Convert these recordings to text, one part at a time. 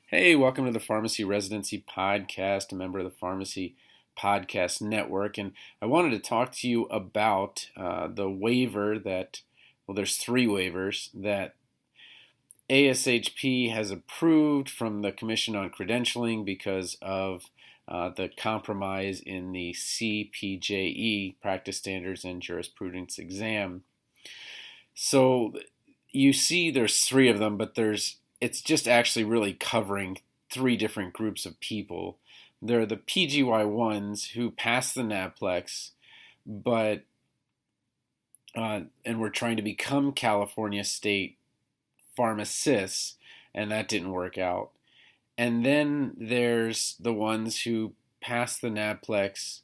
Hey, welcome to the Pharmacy Residency Podcast, a member of the Pharmacy Podcast Network. And I wanted to talk to you about the waiver there's three waivers that ASHP has approved from the Commission on Credentialing because of the compromise in the CPJE, Practice Standards and Jurisprudence exam. So you see there's three of them, but it's just actually really covering three different groups of people. There are the PGY1s who pass the NAPLEX, but and we're trying to become California state pharmacists, and that didn't work out. And then there's the ones who pass the NAPLEX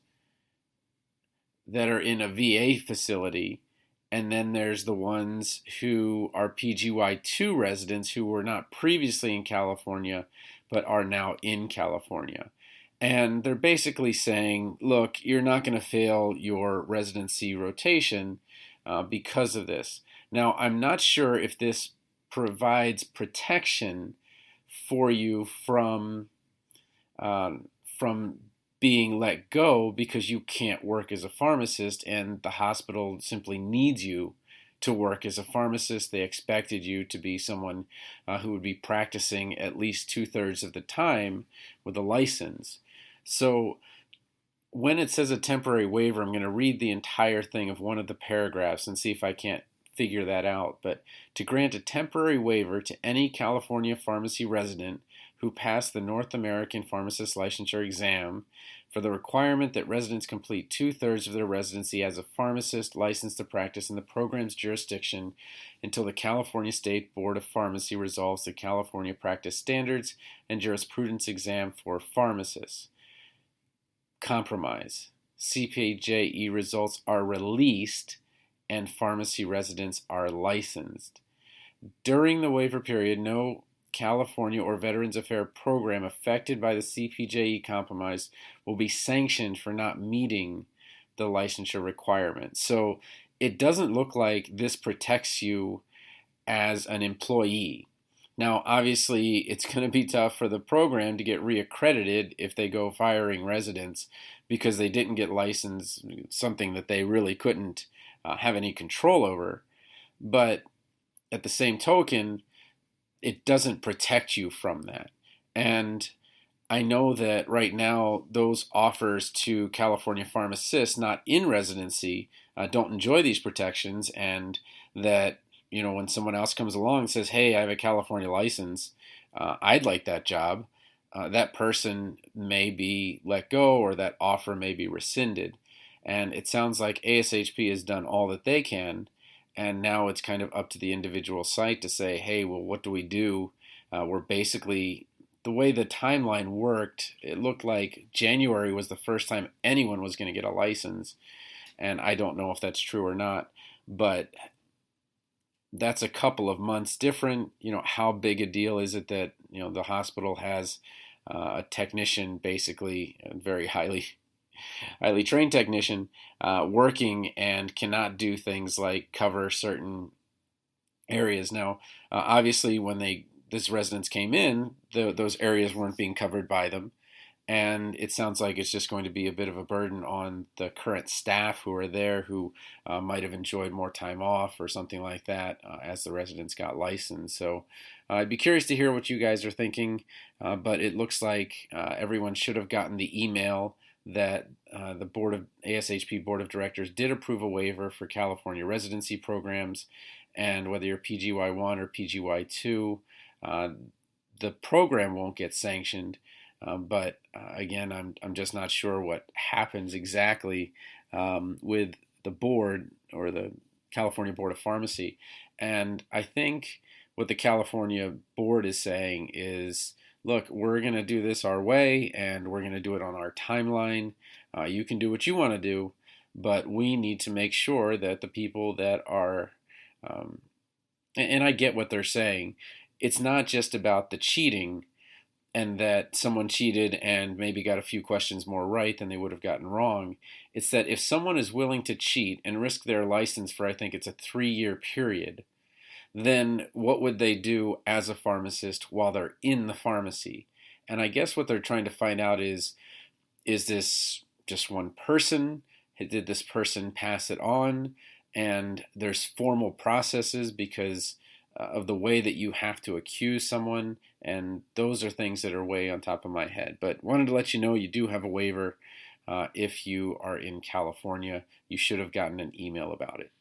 that are in a VA facility. And then there's the ones who are PGY2 residents who were not previously in California, but are now in California. And they're basically saying, look, you're not going to fail your residency rotation because of this. Now, I'm not sure if this provides protection for you from being let go because you can't work as a pharmacist and the hospital simply needs you to work as a pharmacist. They expected you to be someone who would be practicing at least 2/3 of the time with a license. So when it says a temporary waiver, I'm going to read the entire thing of one of the paragraphs and see if I can't figure that out. But to grant a temporary waiver to any California pharmacy resident who passed the North American Pharmacist Licensure exam for the requirement that residents complete 2/3 of their residency as a pharmacist licensed to practice in the program's jurisdiction until the California State Board of Pharmacy resolves the California Practice Standards and Jurisprudence exam for pharmacists. Compromise. CPJE results are released and pharmacy residents are licensed. During the waiver period, no California or Veterans Affairs program affected by the CPJE compromise will be sanctioned for not meeting the licensure requirement. So it doesn't look like this protects you as an employee. Now, obviously, it's going to be tough for the program to get reaccredited if they go firing residents because they didn't get licensed, something that they really couldn't have any control over. But at the same token, it doesn't protect you from that. And I know that right now those offers to California pharmacists not in residency don't enjoy these protections, and that when someone else comes along and says, hey, I have a California license, I'd like that job, that person may be let go or that offer may be rescinded. And it sounds like ASHP has done all that they can, and now it's kind of up to the individual site to say, hey, well, what do we do? We're basically, the way the timeline worked, it looked like January was the first time anyone was going to get a license. And I don't know if that's true or not, but that's a couple of months different. How big a deal is it that, the hospital has a technician, basically a very highly trained technician, working and cannot do things like cover certain areas. Now, obviously, when these residents came in, those areas weren't being covered by them, and it sounds like it's just going to be a bit of a burden on the current staff who are there, who might have enjoyed more time off or something like that as the residents got licensed. So I'd be curious to hear what you guys are thinking, but it looks like everyone should have gotten the email that the ASHP Board of Directors did approve a waiver for California residency programs, and whether you're PGY1 or PGY2, the program won't get sanctioned. But again, I'm just not sure what happens exactly with the board or the California Board of Pharmacy. And I think what the California board is saying is, look, we're going to do this our way, and we're going to do it on our timeline. You can do what you want to do, but we need to make sure that the people that are, and I get what they're saying, it's not just about the cheating and that someone cheated and maybe got a few questions more right than they would have gotten wrong. It's that if someone is willing to cheat and risk their license for, I think it's a 3-year period, then what would they do as a pharmacist while they're in the pharmacy? And I guess what they're trying to find out is this just one person? Did this person pass it on? And there's formal processes because of the way that you have to accuse someone, and those are things that are way on top of my head. But wanted to let you know you do have a waiver if you are in California. You should have gotten an email about it.